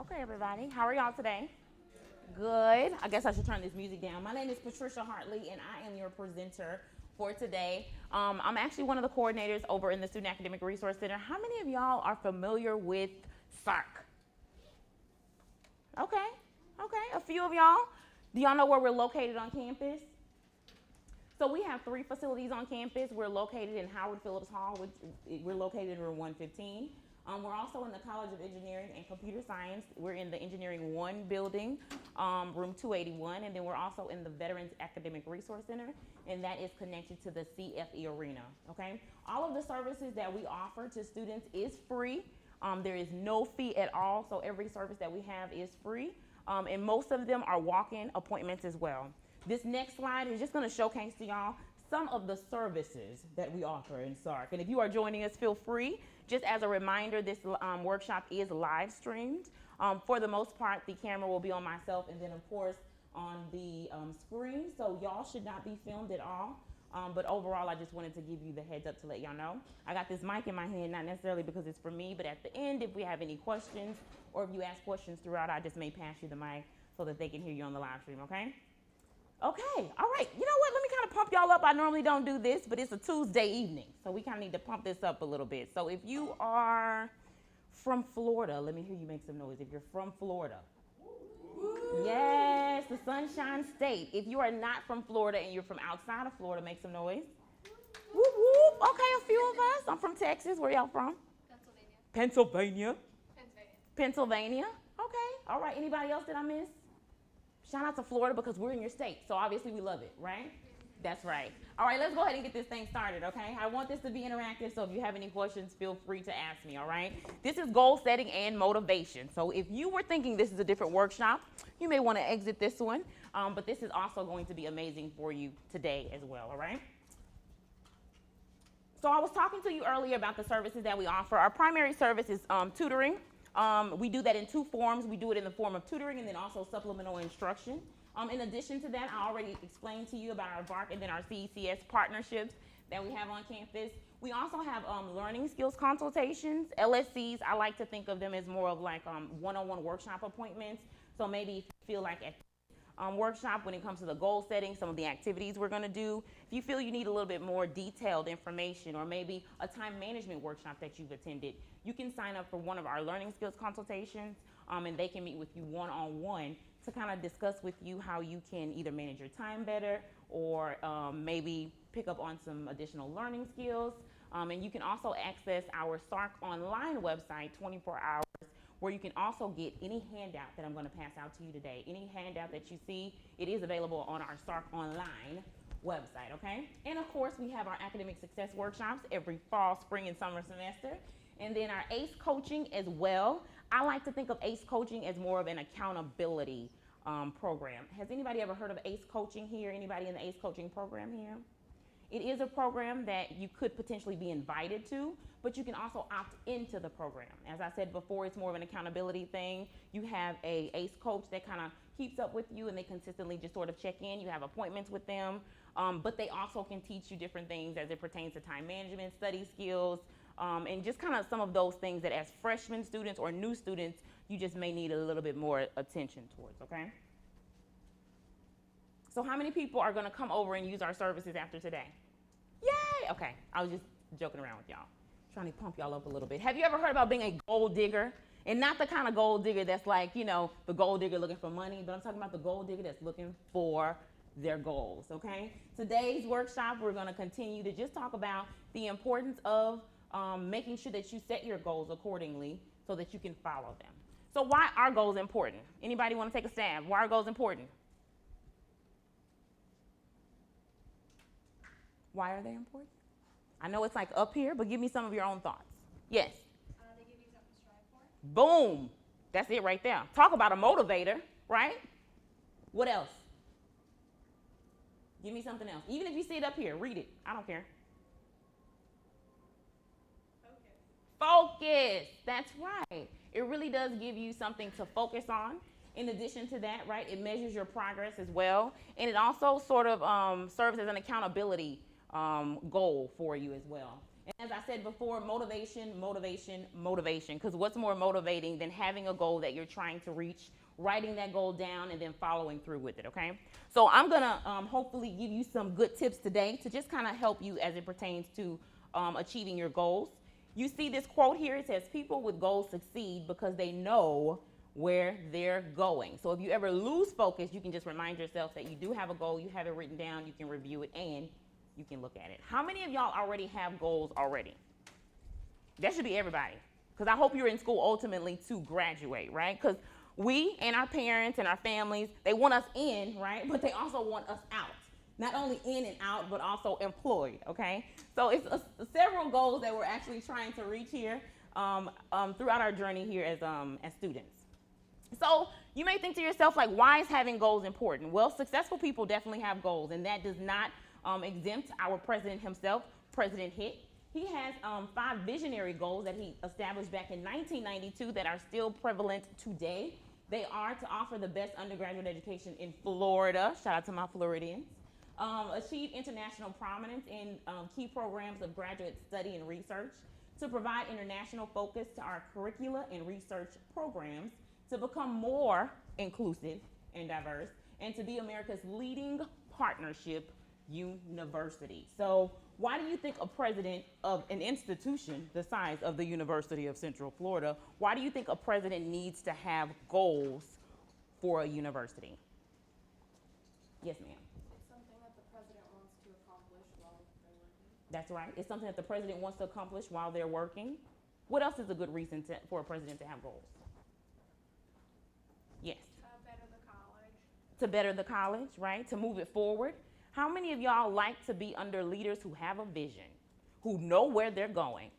Okay, everybody. How are y'all today? Good. I guess I should turn this music down. My name is Patricia Hartley, and I am your presenter for today. I'm actually one of the coordinators over in the Student Academic Resource Center. How many of y'all are familiar with SARC? Okay. Okay. A few of y'all. Do y'all know where we're located on campus? So we have 3 facilities on campus. We're located in Howard Phillips Hall, which we're located in room 115. We're also in the College of Engineering and Computer Science. We're in the Engineering 1 building, room 281, and then we're also in the Veterans Academic Resource Center, and that is connected to the CFE Arena, okay? All of the services that we offer to students is free. There is no fee at all, so every service that we have is free, and most of them are walk-in appointments as well. This next slide is just going to showcase to y'all some of the services that we offer in SARC. And if you are joining us, feel free. Just as a reminder, this workshop is live streamed. For the most part, the camera will be on myself and then, of course, on the screen. So y'all should not be filmed at all. But overall, I just wanted to give you the heads up to let y'all know. I got this mic in my hand, not necessarily because it's for me, but at the end, if we have any questions or if you ask questions throughout, I just may pass you the mic so that they can hear you on the live stream, okay? Okay, all right. You know what? Let me kind of pump y'all up. I normally don't do this, but it's a Tuesday evening, so we kind of need to pump this up a little bit. So if you are from Florida, let me hear you make some noise. If you're from Florida, yes, the Sunshine State. If you are not from Florida and you're from outside of Florida, make some noise. Whoop, whoop. Okay, a few of us. I'm from Texas. Where y'all from? Pennsylvania. Pennsylvania. Okay, all right. Anybody else that I missed? Shout out to Florida because we're in your state, so obviously we love it, right? That's right. All right, let's go ahead and get this thing started, okay? I want this to be interactive, so if you have any questions, feel free to ask me, all right? This is goal setting and motivation. So if you were thinking this is a different workshop, you may want to exit this one, but this is also going to be amazing for you today as well, all right? So I was talking to you earlier about the services that we offer. Our primary service is tutoring. We do that in 2 forms. We do it in the form of tutoring and then also supplemental instruction. In addition to that, I already explained to you about our VARC and then our CECS partnerships that we have on campus. We also have learning skills consultations. LSCs, I like to think of them as more of like one-on-one workshop appointments. So maybe if you feel like at workshop when it comes to the goal setting, some of the activities we're going to do. If you feel you need a little bit more detailed information or maybe a time management workshop that you've attended, you can sign up for one of our learning skills consultations and they can meet with you one-on-one to kind of discuss with you how you can either manage your time better or maybe pick up on some additional learning skills. And you can also access our SARC online website 24 hours where you can also get any handout that I'm going to pass out to you today. Any handout that you see, it is available on our SARC online website, okay? And of course, we have our academic success workshops every fall, spring, and summer semester. And then our ACE coaching as well. I like to think of ACE coaching as more of an accountability program. Has anybody ever heard of ACE coaching here? Anybody in the ACE coaching program here? It is a program that you could potentially be invited to, but you can also opt into the program. As I said before, it's more of an accountability thing. You have a ACE coach that kind of keeps up with you and they consistently just sort of check in. You have appointments with them, but they also can teach you different things as it pertains to time management, study skills, and just kind of some of those things that as freshman students or new students, you just may need a little bit more attention towards, okay? So how many people are going to come over and use our services after today? Yay! Okay, I was just joking around with y'all, trying to pump y'all up a little bit. Have you ever heard about being a gold digger? And not the kind of gold digger that's like, you know, the gold digger looking for money, but I'm talking about the gold digger that's looking for their goals, okay? Today's workshop, we're going to continue to just talk about the importance of making sure that you set your goals accordingly so that you can follow them. So why are goals important? Anybody want to take a stab? Why are goals important? Why are they important? I know it's like up here, but give me some of your own thoughts. Yes? They give you something to strive for. Boom. That's it right there. Talk about a motivator, right? What else? Give me something else. Even if you see it up here, read it. I don't care. Focus. That's right. It really does give you something to focus on. In addition to that, right, it measures your progress as well. And it also sort of serves as an accountability goal for you as well. And as I said before, motivation, motivation, motivation. Because what's more motivating than having a goal that you're trying to reach, writing that goal down, and then following through with it, okay? So I'm going to hopefully give you some good tips today to just kind of help you as it pertains to achieving your goals. You see this quote here. It says, people with goals succeed because they know where they're going. So if you ever lose focus, you can just remind yourself that you do have a goal, you have it written down, you can review it, and you can look at it. How many of y'all already have goals already? That should be everybody, because I hope you're in school ultimately to graduate, right? Because we and our parents and our families, they want us in, right? But they also want us out. Not only in and out, but also employed, okay? So it's several goals that we're actually trying to reach here throughout our journey here as students. So you may think to yourself, like, why is having goals important? Well, successful people definitely have goals, and that does not exempt our president himself, President Hitt. He has 5 visionary goals that he established back in 1992 that are still prevalent today. They are to offer the best undergraduate education in Florida. Shout out to my Floridians. Achieve international prominence in key programs of graduate study and research, to provide international focus to our curricula and research programs, to become more inclusive and diverse, and to be America's leading partnership university. So why do you think a president of an institution the size of the University of Central Florida, why do you think a president needs to have goals for a university? Yes, ma'am. It's something that the president wants to accomplish while they're working. That's right. It's something that the president wants to accomplish while they're working. What else is a good reason for a president to have goals? Yes. Better the college. To better the college, right? To move it forward. How many of y'all like to be under leaders who have a vision, who know where they're going,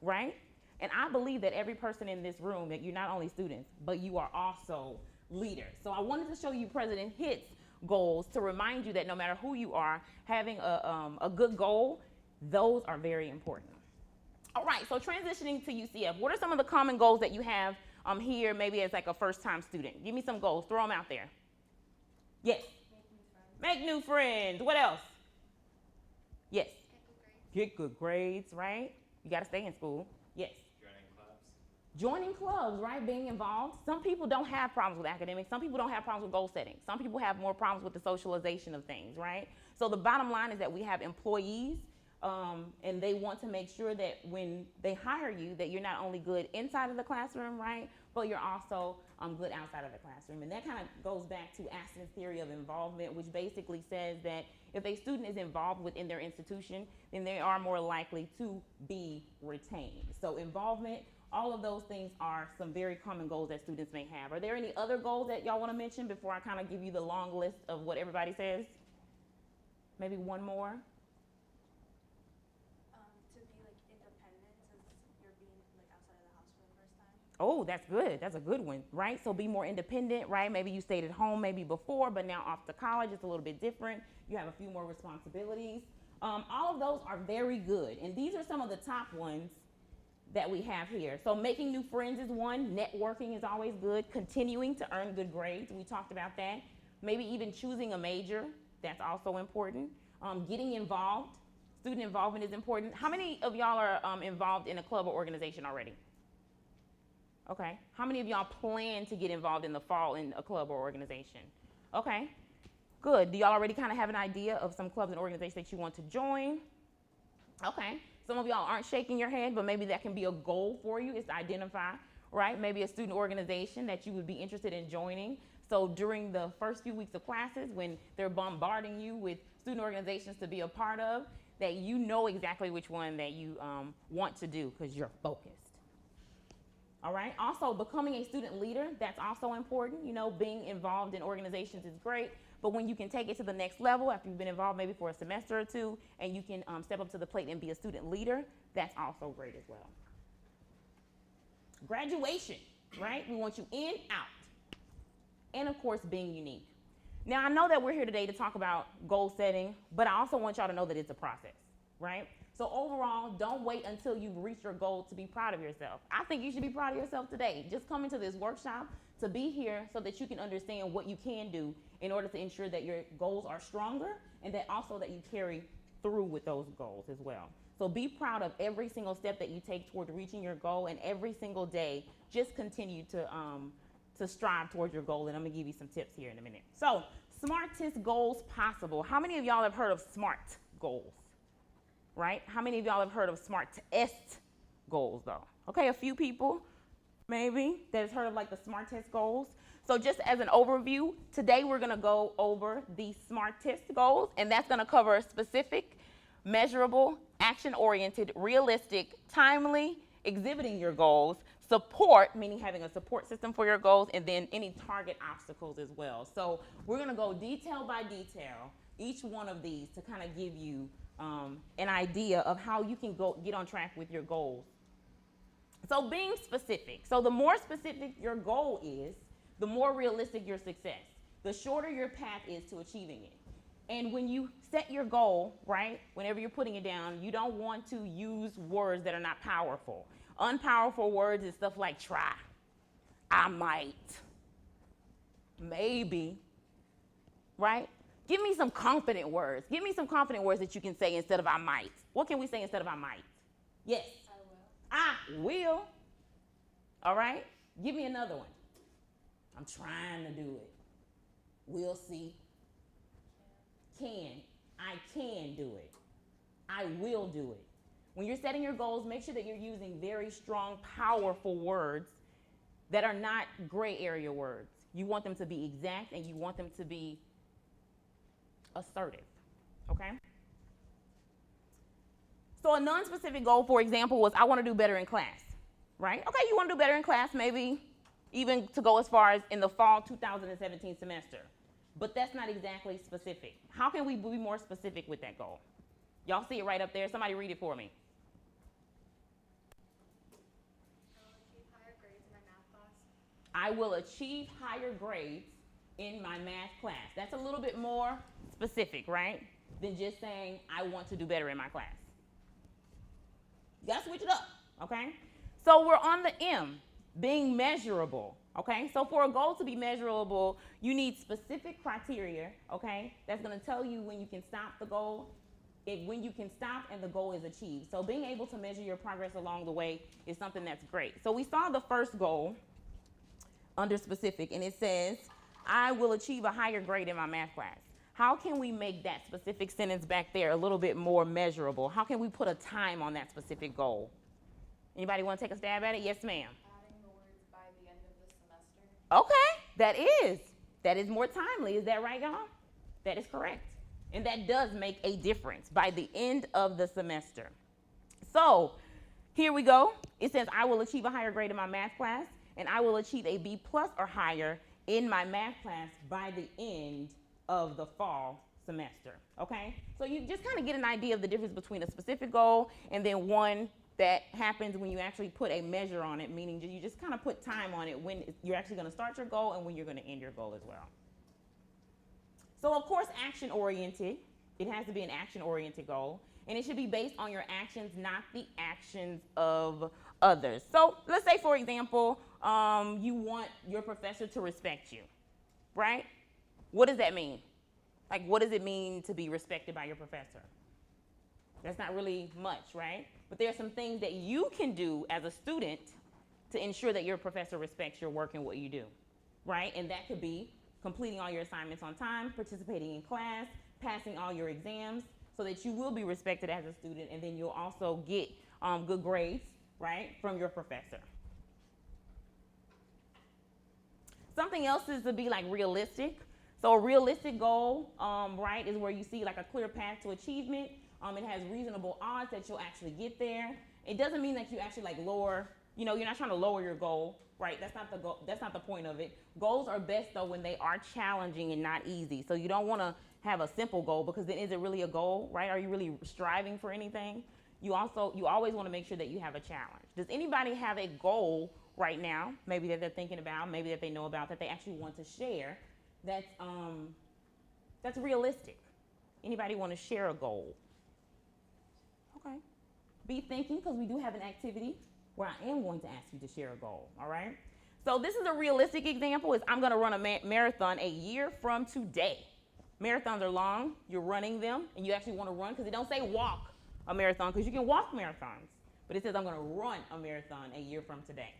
right? And I believe that every person in this room, that you're not only students, but you are also leaders. So I wanted to show you President Hitt's goals to remind you that no matter who you are, having a good goal, those are very important. All right, so transitioning to UCF, what are some of the common goals that you have here, maybe as like a first-time student? Give me some goals. Throw them out there. Yes. Make new friends. What else? Yes. Get good grades, right? You got to stay in school. Yes. Joining clubs, right? Being involved. Some people don't have problems with academics. Some people don't have problems with goal setting. Some people have more problems with the socialization of things, right? So the bottom line is that we have employees, and they want to make sure that when they hire you, that you're not only good inside of the classroom, right? But you're also good outside of the classroom. And that kind of goes back to Aston's theory of involvement, which basically says that if a student is involved within their institution, then they are more likely to be retained. So involvement, all of those things are some very common goals that students may have. Are there any other goals that y'all want to mention before I kind of give you the long list of what everybody says? Maybe one more? To be like independent, since you're being like outside of the house for the first time. Oh, that's good. That's a good one, right? So be more independent, right? Maybe you stayed at home maybe before, but now off to college, it's a little bit different. You have a few more responsibilities. All of those are very good. And these are some of the top ones that we have here. So making new friends is one. Networking is always good. Continuing to earn good grades. We talked about that. Maybe even choosing a major. That's also important. Getting involved. Student involvement is important. How many of y'all are involved in a club or organization already? Okay. How many of y'all plan to get involved in the fall in a club or organization? Okay. Good. Do y'all already kind of have an idea of some clubs and organizations that you want to join? Okay. Some of y'all aren't shaking your head, but maybe that can be a goal for you, is to identify, right? Maybe a student organization that you would be interested in joining. So during the first few weeks of classes, when they're bombarding you with student organizations to be a part of, that you know exactly which one that you want to do because you're focused. All right. Also, becoming a student leader, that's also important. You know, being involved in organizations is great, but when you can take it to the next level after you've been involved maybe for a semester or two, and you can step up to the plate and be a student leader, that's also great as well. Graduation, right? We want you in, out. And of course, being unique. Now, I know that we're here today to talk about goal setting, but I also want y'all to know that it's a process, right? So overall, don't wait until you've reached your goal to be proud of yourself. I think you should be proud of yourself today. Just come into this workshop to be here so that you can understand what you can do in order to ensure that your goals are stronger and that also that you carry through with those goals as well. So be proud of every single step that you take toward reaching your goal, and every single day, just continue to strive towards your goal. And I'm gonna give you some tips here in a minute. So, smartest goals possible. How many of y'all have heard of SMART goals? Right? How many of y'all have heard of smartest goals though? Okay, a few people maybe that has heard of like the smartest goals. So just as an overview, today we're gonna go over the smartest goals, and that's gonna cover specific, measurable, action-oriented, realistic, timely, exhibiting your goals, support, meaning having a support system for your goals, and then any target obstacles as well. So we're gonna go detail by detail, each one of these to kind of give you an idea of how you can get on track with your goals. So being specific. So the more specific your goal is, the more realistic your success. The shorter your path is to achieving it. And when you set your goal, right, whenever you're putting it down, you don't want to use words that are not powerful. Unpowerful words is stuff like try, I might, maybe, right? Give me some confident words. Give me some confident words that you can say instead of I might. What can we say instead of I might? Yes. I will. All right? Give me another one. I'm trying to do it. We'll see. Can. I can do it. I will do it. When you're setting your goals, make sure that you're using very strong, powerful words that are not gray area words. You want them to be exact and you want them to be assertive. Okay? So a non-specific goal, for example, was I want to do better in class, right? Okay, you want to do better in class, maybe even to go as far as in the fall 2017 semester. But that's not exactly specific. How can we be more specific with that goal? Y'all see it right up there? Somebody read it for me. I will achieve higher grades in my math class. That's a little bit more specific, right? Than just saying, I want to do better in my class. You gotta switch it up, okay? So we're on the M, being measurable, okay? So for a goal to be measurable, you need specific criteria, okay? That's gonna tell you when you can stop the goal, when you can stop and the goal is achieved. So being able to measure your progress along the way is something that's great. So we saw the first goal under specific, and it says, I will achieve a higher grade in my math class. How can we make that specific sentence back there a little bit more measurable? How can we put a time on that specific goal? Anybody want to take a stab at it? Yes, ma'am. Adding the words by the end of the semester. Okay, that is more timely. Is that right, y'all? That is correct. And that does make a difference by the end of the semester. So here we go. It says, I will achieve a higher grade in my math class, and I will achieve a B+ or higher in my math class by the end of the fall semester, okay? So you just kind of get an idea of the difference between a specific goal and then one that happens when you actually put a measure on it, meaning you just kind of put time on it when you're actually gonna start your goal and when you're gonna end your goal as well. So of course, action-oriented. It has to be an action-oriented goal, and it should be based on your actions, not the actions of others. So let's say, for example, you want your professor to respect you, right? What does that mean? Like, what does it mean to be respected by your professor? That's not really much, right? But there are some things that you can do as a student to ensure that your professor respects your work and what you do, right? And that could be completing all your assignments on time, participating in class, passing all your exams, so that you will be respected as a student, and then you'll also get good grades, right, from your professor. Something else is to be like realistic. So a realistic goal, right, is where you see like a clear path to achievement. It has reasonable odds that you'll actually get there. It doesn't mean that you actually like lower, you're not trying to lower your goal, right? That's not the goal. That's not the point of it. Goals are best though when they are challenging and not easy. So you don't want to have a simple goal, because then is it really a goal, right? Are you really striving for anything? You always want to make sure that you have a challenge. Does anybody have a goal right now, maybe that they're thinking about, maybe that they know about, that they actually want to share, that's realistic? Anybody want to share a goal? Okay. Be thinking, because we do have an activity where I am going to ask you to share a goal, all right? So this is a realistic example. Is I'm going to run a marathon a year from today. Marathons are long. You're running them, and you actually want to run, because it don't say walk a marathon because you can walk marathons, but it says I'm going to run a marathon a year from today.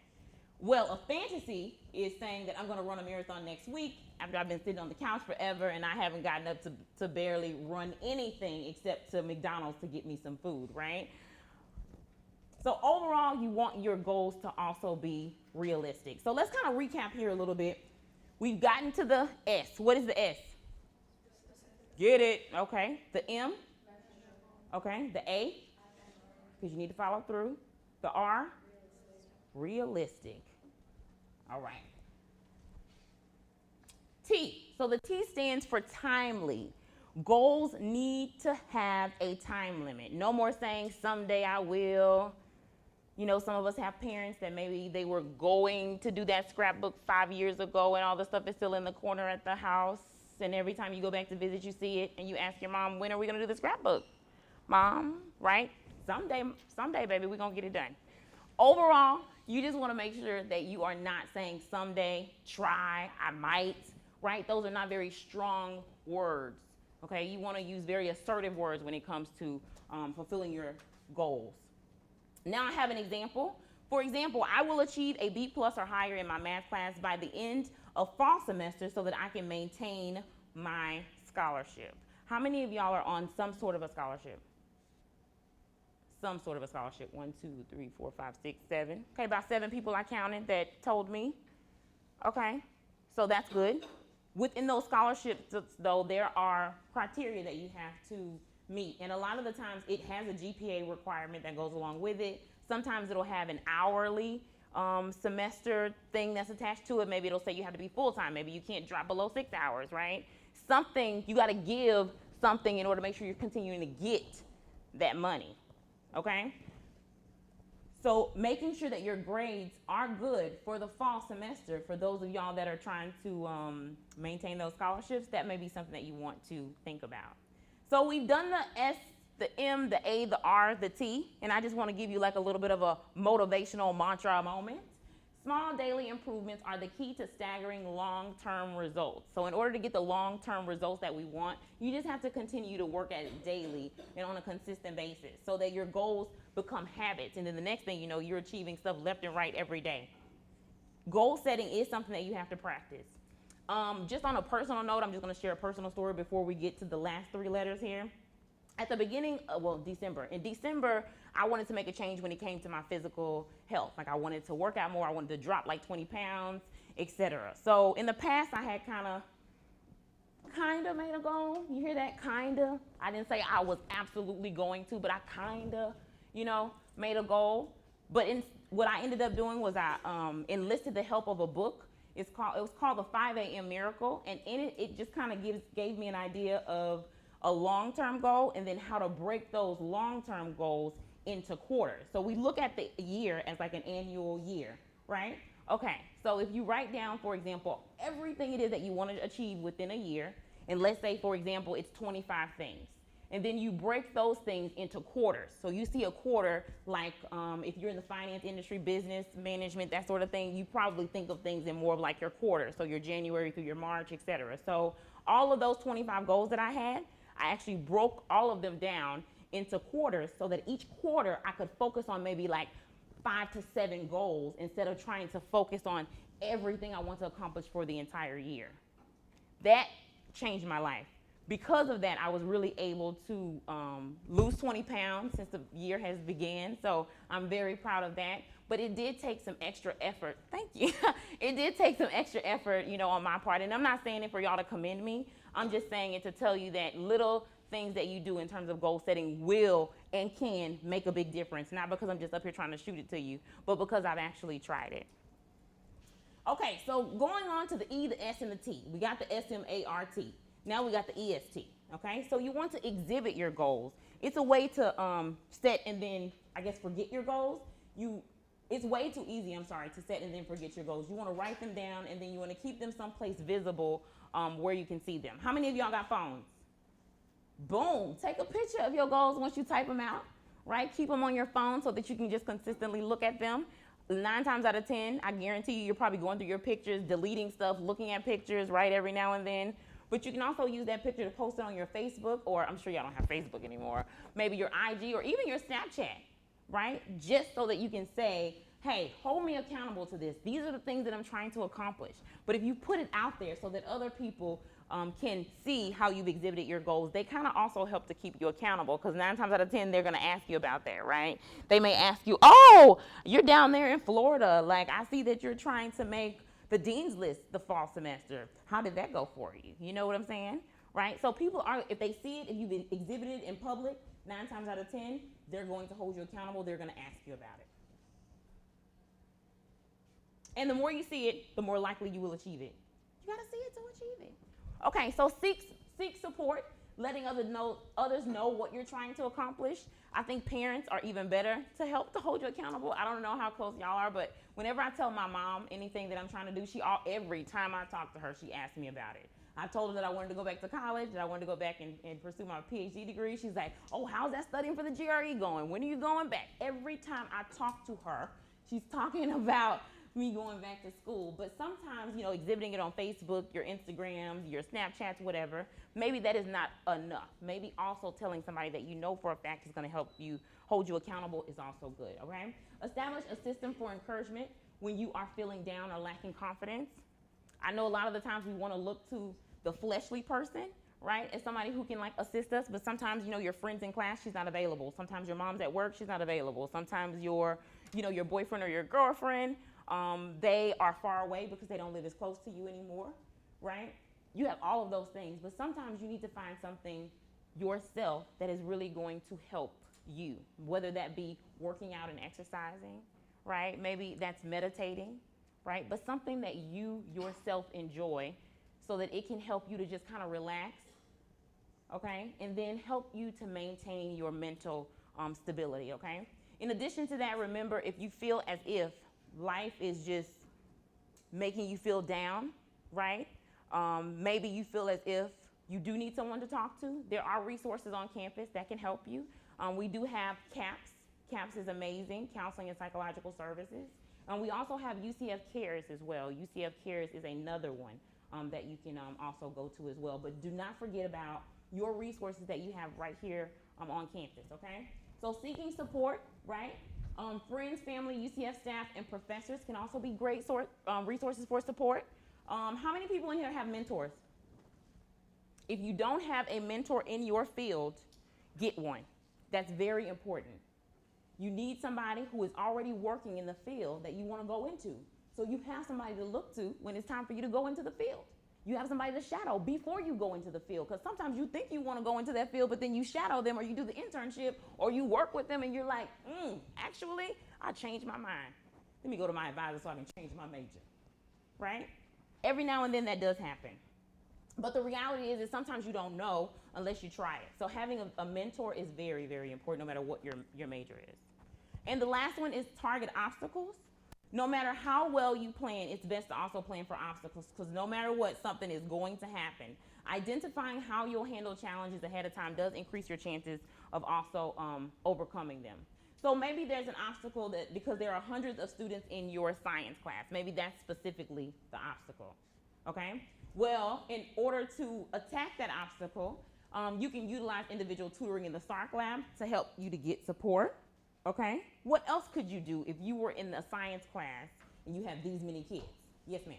Well, a fantasy is saying that I'm going to run a marathon next week after I've been sitting on the couch forever and I haven't gotten up to barely run anything except to McDonald's to get me some food, right? So overall, you want your goals to also be realistic. So let's kind of recap here a little bit. We've gotten to the S. What is the S? Get it. Okay. The M? Okay. The A? Because you need to follow through. The R? Realistic. All right. T. So the T stands for timely. Goals need to have a time limit. No more saying someday I will. You know, some of us have parents that maybe they were going to do that scrapbook 5 years ago and all the stuff is still in the corner at the house. And every time you go back to visit, you see it and you ask your mom, when are we going to do the scrapbook? Mom, right? Someday, baby, we're going to get it done. Overall, you just want to make sure that you are not saying someday, try, I might, right? Those are not very strong words, okay? You want to use very assertive words when it comes to fulfilling your goals. Now I have an example. For example, I will achieve a B+ or higher in my math class by the end of fall semester so that I can maintain my scholarship. How many of y'all are on some sort of a scholarship? Some sort of a scholarship. 1, 2, 3, 4, 5, 6, 7. Okay, about 7 people I counted that told me. Okay, so that's good. Within those scholarships, though, there are criteria that you have to meet. And a lot of the times it has a GPA requirement that goes along with it. Sometimes it'll have an hourly semester thing that's attached to it. Maybe it'll say you have to be full-time. Maybe you can't drop below 6 hours, right? Something, you got to give something in order to make sure you're continuing to get that money, okay? So making sure that your grades are good for the fall semester, for those of y'all that are trying to maintain those scholarships, that may be something that you want to think about. So we've done the S, the M, the A, the R, the T, and I just want to give you like a little bit of a motivational mantra moment. Small daily improvements are the key to staggering long-term results. So in order to get the long-term results that we want, you just have to continue to work at it daily and on a consistent basis so that your goals become habits. And then the next thing you know, you're achieving stuff left and right every day. Goal setting is something that you have to practice. Just on a personal note, I'm just going to share a personal story before we get to the last 3 letters here. At the beginning, December. In December, I wanted to make a change when it came to my physical health. Like I wanted to work out more. I wanted to drop like 20 pounds, etc. So in the past, I had kind of made a goal. You hear that? Kinda. I didn't say I was absolutely going to, but I kinda, made a goal. But what I ended up doing was I enlisted the help of a book. It was called The 5 a.m. Miracle, and in it just kind of gave me an idea of a long-term goal and then how to break those long-term goals into quarters. So we look at the year as like an annual year, right? Okay, so if you write down, for example, everything it is that you want to achieve within a year, and let's say, for example, it's 25 things. And then you break those things into quarters. So you see a quarter, like if you're in the finance industry, business, management, that sort of thing, you probably think of things in more of like your quarters. So your January through your March, et cetera. So all of those 25 goals that I had, I actually broke all of them down into quarters so that each quarter I could focus on maybe like 5 to 7 goals instead of trying to focus on everything I want to accomplish for the entire year. That changed my life. Because of that, I was really able to lose 20 pounds since the year has began. So I'm very proud of that. But it did take some extra effort. Thank you. It did take some extra effort, on my part. And I'm not saying it for y'all to commend me. I'm just saying it to tell you that little things that you do in terms of goal setting will and can make a big difference. Not because I'm just up here trying to shoot it to you, but because I've actually tried it. Okay, so going on to the E, the S, and the T. We got the SMART. Now we got the EST, okay? So you want to exhibit your goals. It's a way to set and then, forget your goals. It's way too easy, to set and then forget your goals. You want to write them down and then you want to keep them someplace visible where you can see them. How many of y'all got phones? Boom, take a picture of your goals once you type them out, right? Keep them on your phone so that you can just consistently look at them. 9 times out of 10, I guarantee you're probably going through your pictures, deleting stuff, looking at pictures, right, every now and then. But you can also use that picture to post it on your Facebook, or I'm sure y'all don't have Facebook anymore, maybe your IG or even your Snapchat, right? Just so that you can say, hey, hold me accountable to this. These are the things that I'm trying to accomplish. But if you put it out there so that other people can see how you've exhibited your goals, they kind of also help to keep you accountable, because 9 times out of 10, they're going to ask you about that, right? They may ask you, oh, you're down there in Florida. Like, I see that you're trying to make the dean's list the fall semester. How did that go for you? You know what I'm saying? Right? So people are, if they see it, if you've exhibited it in public, 9 times out of 10, they're going to hold you accountable. They're going to ask you about it. And the more you see it, the more likely you will achieve it. You got to see it to achieve it. Okay, so seek support, letting others know what you're trying to accomplish. I think parents are even better to help to hold you accountable. I don't know how close y'all are, but whenever I tell my mom anything that I'm trying to do, every time I talk to her, she asks me about it. I told her that I wanted to go back to college, that I wanted to go back and pursue my PhD degree. She's like, oh, how's that studying for the GRE going? When are you going back? Every time I talk to her, she's talking about me going back to school. But sometimes, exhibiting it on Facebook, your Instagrams, your Snapchats, whatever, maybe that is not enough. Maybe also telling somebody that you know for a fact is going to help you, hold you accountable, is also good, okay? Establish a system for encouragement when you are feeling down or lacking confidence. I know a lot of the times we want to look to the fleshly person, right, as somebody who can assist us, but sometimes, your friends in class, she's not available. Sometimes your mom's at work, she's not available. Sometimes your boyfriend or your girlfriend, they are far away because they don't live as close to you anymore, right? You have all of those things, but sometimes you need to find something yourself that is really going to help you, whether that be working out and exercising, right? Maybe that's meditating, right? But something that you yourself enjoy so that it can help you to just kind of relax, okay? And then help you to maintain your mental stability, okay? In addition to that, remember, if you feel as if life is just making you feel down, right? Maybe you feel as if you do need someone to talk to. There are resources on campus that can help you. We do have CAPS. CAPS is amazing, Counseling and Psychological Services. We also have UCF Cares as well. UCF Cares is another one that you can also go to as well. But do not forget about your resources that you have right here on campus, okay? So seeking support, right? Friends, family, UCF staff, and professors can also be great resources for support. How many people in here have mentors? If you don't have a mentor in your field, get one. That's very important. You need somebody who is already working in the field that you want to go into. So you have somebody to look to when it's time for you to go into the field. You have somebody to shadow before you go into the field, because sometimes you think you want to go into that field, but then you shadow them, or you do the internship, or you work with them, and you're like, actually, I changed my mind. Let me go to my advisor so I can change my major, right? Every now and then that does happen. But the reality is sometimes you don't know unless you try it. So having a mentor is very, very important, no matter what your major is. And the last one is target obstacles. No matter how well you plan, it's best to also plan for obstacles, because no matter what, something is going to happen. Identifying how you'll handle challenges ahead of time does increase your chances of also overcoming them. So maybe there's an obstacle that, because there are hundreds of students in your science class, maybe that's specifically the obstacle, okay? Well, in order to attack that obstacle, you can utilize individual tutoring in the SARC lab to help you to get support. Okay, what else could you do if you were in a science class and you have these many kids? Yes, ma'am.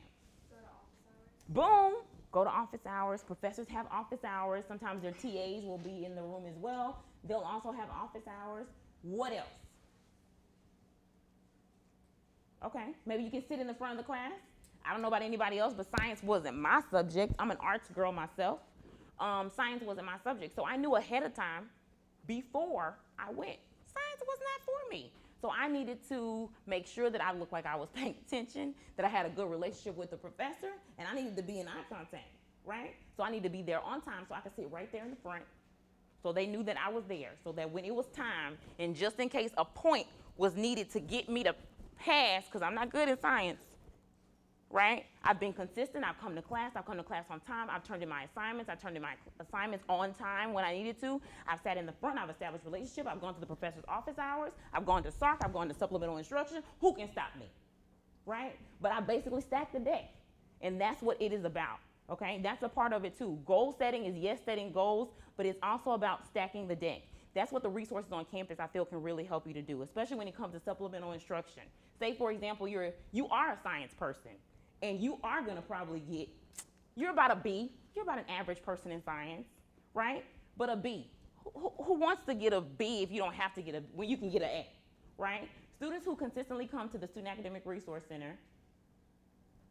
Go to office hours. Boom, go to office hours. Professors have office hours. Sometimes their TAs will be in the room as well. They'll also have office hours. What else? Okay, maybe you can sit in the front of the class. I don't know about anybody else, but science wasn't my subject. I'm an arts girl myself. Science wasn't my subject, so I knew ahead of time before I went. Science was not for me. So I needed to make sure that I looked like I was paying attention, that I had a good relationship with the professor, and I needed to be in eye contact, right? So I needed to be there on time so I could sit right there in the front, so they knew that I was there, so that when it was time, and just in case a point was needed to get me to pass, because I'm not good at science, right? I've been consistent. I've come to class on time. I've turned in my assignments. I've turned in my assignments on time when I needed to. I've sat in the front. I've established relationship. I've gone to the professor's office hours. I've gone to SARC. I've gone to supplemental instruction. Who can stop me, right? But I basically stacked the deck, and that's what it is about, Okay, that's a part of it too. Goal setting is, yes, setting goals, but it's also about stacking the deck. That's what the resources on campus I feel can really help you to do, especially when it comes to supplemental instruction. Say, for example, you are a science person, and you are gonna probably you're about a B. You're about an average person in science, right? But a B. Who wants to get a B if you don't have to get when you can get an A, right? Students who consistently come to the Student Academic Resource Center,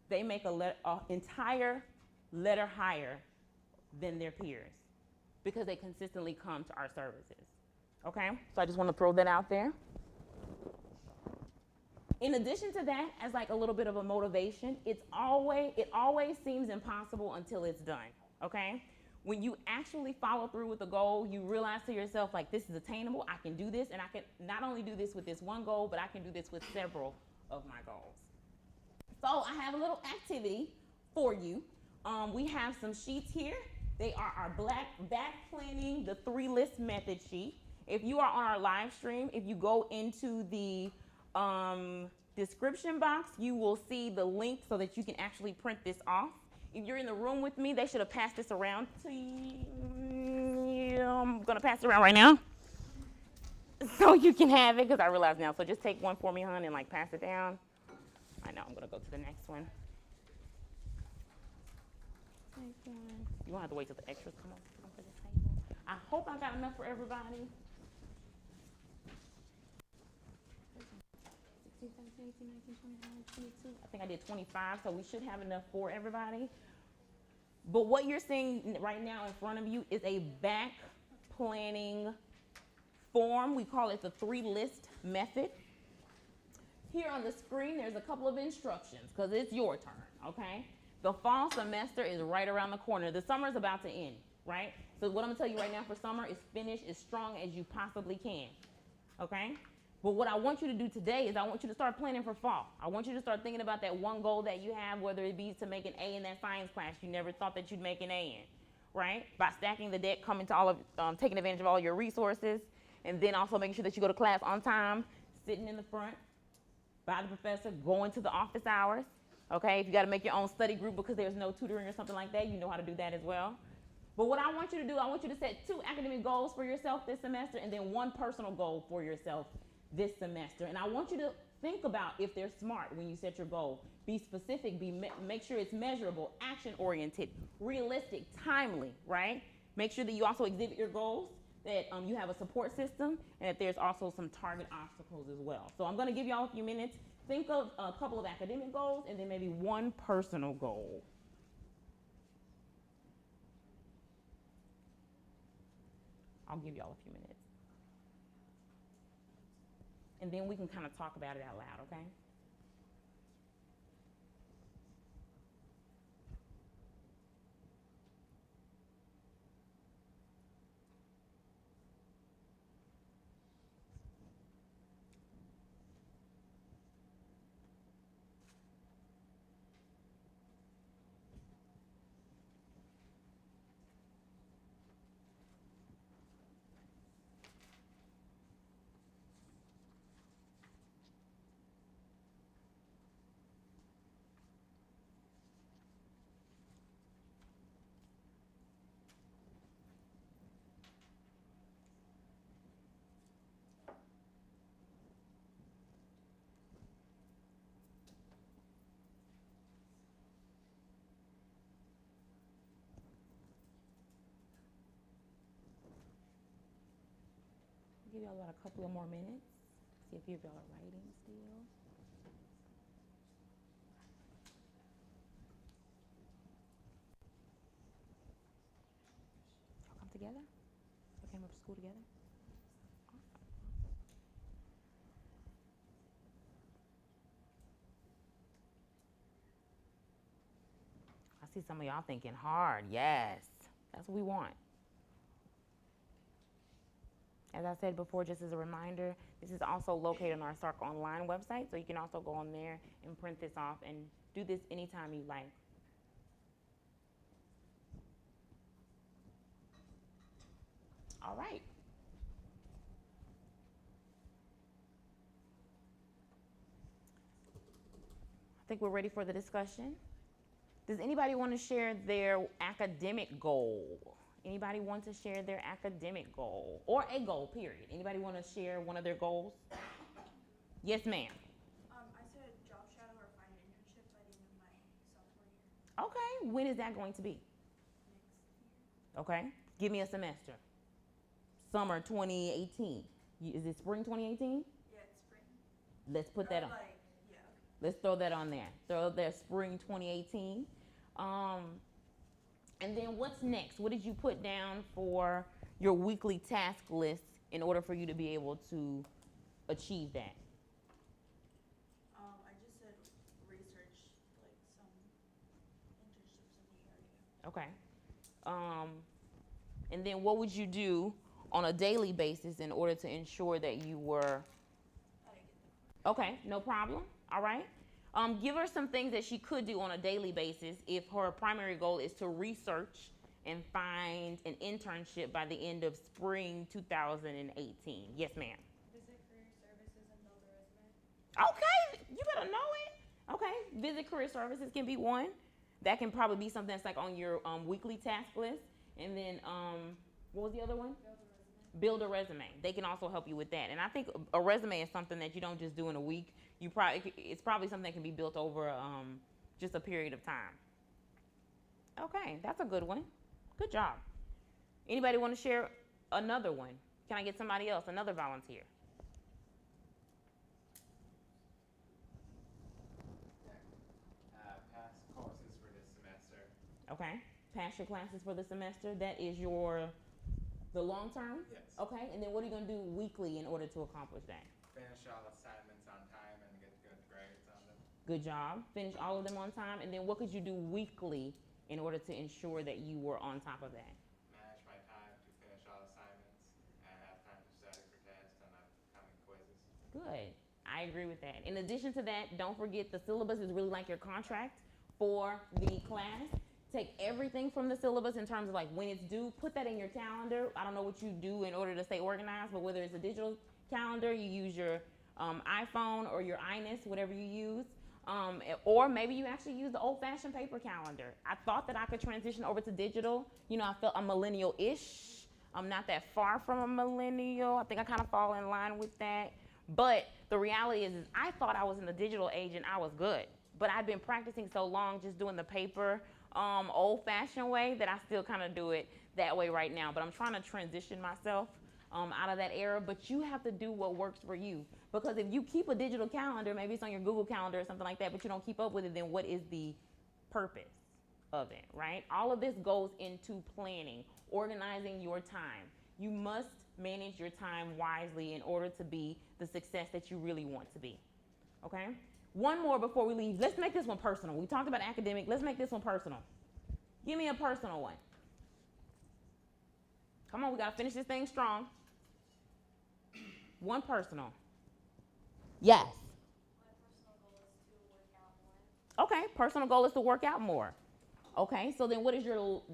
they make an entire letter higher than their peers because they consistently come to our services, okay? So I just want to throw that out there. In addition to that, as like a little bit of a motivation, it always seems impossible until it's done, okay? When you actually follow through with a goal, you realize to yourself, like, this is attainable, I can do this, and I can not only do this with this one goal, but I can do this with several of my goals. So I have a little activity for you. We have some sheets here. They are our back planning, the 3-list method sheet. If you are on our live stream, if you go into the description box, you will see the link so that you can actually print this off. If you're in the room with me, they should have passed this around to you. I'm gonna pass it around right now so you can have it, because I realize now. So just take one for me, hon, and like pass it down. I know, I'm gonna go to the next one. You won't have to wait till the extras come up for this table. I hope I got enough for everybody. 16, 17, 18, 19, 20, 22. I think I did 25, so we should have enough for everybody. But what you're seeing right now in front of you is a back planning form. We call it the 3-list method. Here on the screen, there's a couple of instructions because it's your turn, okay? The fall semester is right around the corner. The summer is about to end, right? So what I'm gonna tell you right now for summer is finish as strong as you possibly can, okay? But what I want you to do today is I want you to start planning for fall. I want you to start thinking about that one goal that you have, whether it be to make an A in that science class you never thought that you'd make an A in, right? By stacking the deck, coming to all of, taking advantage of all your resources, and then also making sure that you go to class on time, sitting in the front, by the professor, going to the office hours, okay? If you gotta make your own study group because there's no tutoring or something like that, you know how to do that as well. But what I want you to do, I want you to set 2 academic goals for yourself this semester and then 1 personal goal for yourself this semester. And I want you to think about if they're smart when you set your goal. Be specific, make sure it's measurable, action-oriented, realistic, timely, right? Make sure that you also exhibit your goals, that you have a support system, and that there's also some target obstacles as well. So I'm gonna give y'all a few minutes. Think of a couple of academic goals and then maybe 1 personal goal. I'll give y'all a few minutes. And then we can kind of talk about it out loud, okay? Give y'all about a couple of more minutes. See if y'all are writing still. Y'all come together? Y'all came up to school together? Awesome. I see some of y'all thinking hard. Yes, that's what we want. As I said before, just as a reminder, this is also located on our SARC Online website, so you can also go on there and print this off and do this anytime you like. All right. I think we're ready for the discussion. Does anybody want to share their academic goal? Anybody want to share their academic goal or a goal, period? Anybody want to share one of their goals? Yes, ma'am. I said job shadow or find an internship by the end of my sophomore year. Okay, when is that going to be? Next year. Okay, give me a semester. Summer 2018. Is it spring 2018? Yeah, it's spring. Let's put that on. Like, yeah. Let's throw that on there. Throw there spring 2018. And then what's next? What did you put down for your weekly task list in order for you to be able to achieve that? I just said research like some internships in the area. Okay. And then what would you do on a daily basis in order to ensure that you were? I didn't get that. Okay, no problem. All right. Give her some things that she could do on a daily basis if her primary goal is to research and find an internship by the end of spring 2018. Yes, ma'am. Visit career services and build a resume. Okay, you better know it. Okay, visit career services can be one. That can probably be something that's like on your weekly task list. And then, what was the other one? Build a resume. They can also help you with that. And I think a resume is something that you don't just do in a week. It's probably something that can be built over just a period of time. Okay, that's a good one. Good job. Anybody want to share another one? Can I get somebody else, another volunteer? Pass courses for this semester. Okay, pass your classes for the semester. That is the long term? Yes. Okay, and then what are you going to do weekly in order to accomplish that? Finish all assignments on time and get good grades on them. Good job. Finish all of them on time. And then what could you do weekly in order to ensure that you were on top of that? Manage my time to finish all assignments and have time to study for tests and upcoming quizzes. Good. I agree with that. In addition to that, don't forget the syllabus is really like your contract for the class. Take everything from the syllabus in terms of like when it's due, put that in your calendar. I don't know what you do in order to stay organized, but whether it's a digital calendar, you use your iPhone or your iNess, whatever you use. Or maybe you actually use the old-fashioned paper calendar. I thought that I could transition over to digital. You know, I felt I'm millennial-ish. I'm not that far from a millennial. I think I kind of fall in line with that. But the reality is I thought I was in the digital age and I was good. But I've been practicing so long just doing the paper old-fashioned way that I still kind of do it that way right now. But I'm trying to transition myself out of that era. But you have to do what works for you. Because if you keep a digital calendar, maybe it's on your Google Calendar or something like that, but you don't keep up with it, then what is the purpose of it, right? All of this goes into planning, organizing your time. You must manage your time wisely in order to be the success that you really want to be, okay? One more before we leave. Let's make this one personal. We talked about academic. Let's make this one personal. Give me a personal one. Come on, we got to finish this thing strong. One personal. Yes. My personal goal is to work out more. Okay, personal goal is to work out more. Okay, so then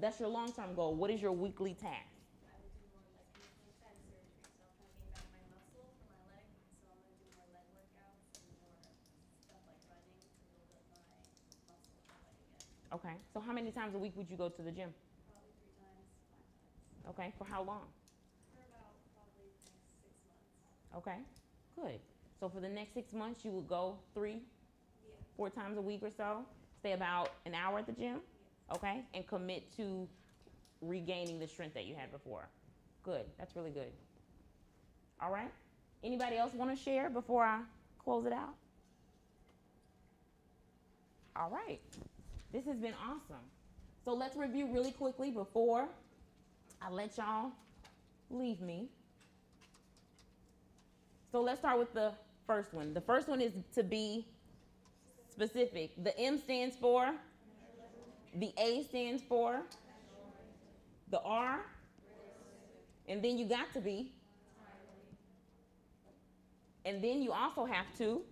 that's your long-term goal. What is your weekly task? I would do more like movement and surgery, so I'm trying to gain back my muscle for my leg, so I'm gonna do more leg workouts and more stuff like running to build up my muscle for leg again. Okay, so how many times a week would you go to the gym? Probably 3 times, 5 times. Okay, for how long? For about probably the next 6 months. Okay, good. So for the next 6 months, you would go 3, Yeah. 4 times a week or so, stay about an hour at the gym, okay, and commit to regaining the strength that you had before. Good, that's really good. All right, anybody else want to share before I close it out? All right, this has been awesome. So let's review really quickly before I let y'all leave me. So let's start with the first one. The first one is to be specific. The M stands for, the A stands for, the R, and then you got to be, and then you also have to,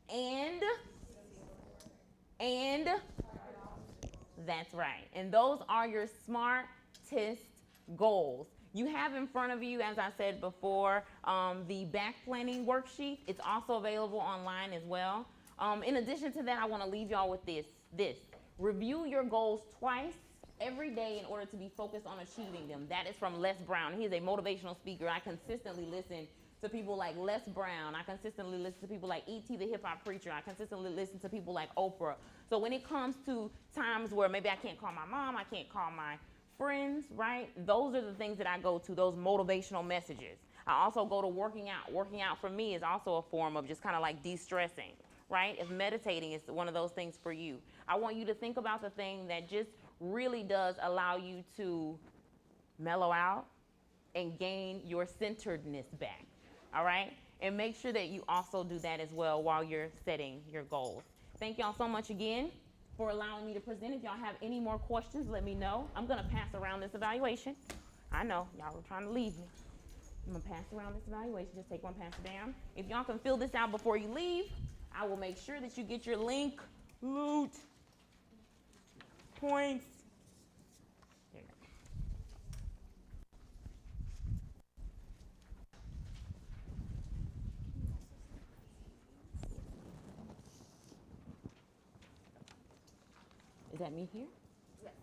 and that's right. And those are your SMARTest goals. You have in front of you, as I said before, the back planning worksheet. It's also available online as well. In addition to that, I want to leave y'all with this. this. Review your goals twice every day in order to be focused on achieving them. That is from Les Brown. He is a motivational speaker. I consistently listen to people like Les Brown. I consistently listen to people like E.T. the Hip Hop Preacher. I consistently listen to people like Oprah. So when it comes to times where maybe I can't call my mom, I can't call my friends, right? Those are the things that I go to, those motivational messages. I also go to working out. Working out for me is also a form of just kind of like de-stressing, right? If meditating is one of those things for you. I want you to think about the thing that just really does allow you to mellow out and gain your centeredness back, all right? And make sure that you also do that as well while you're setting your goals. Thank y'all so much again for allowing me to present. If y'all have any more questions, let me know. I'm gonna pass around this evaluation. I know, y'all were trying to leave me. I'm gonna pass around this evaluation. Just take one, pass it down. If y'all can fill this out before you leave, I will make sure that you get your link, loot, points. There you go. Is that me here? Yes.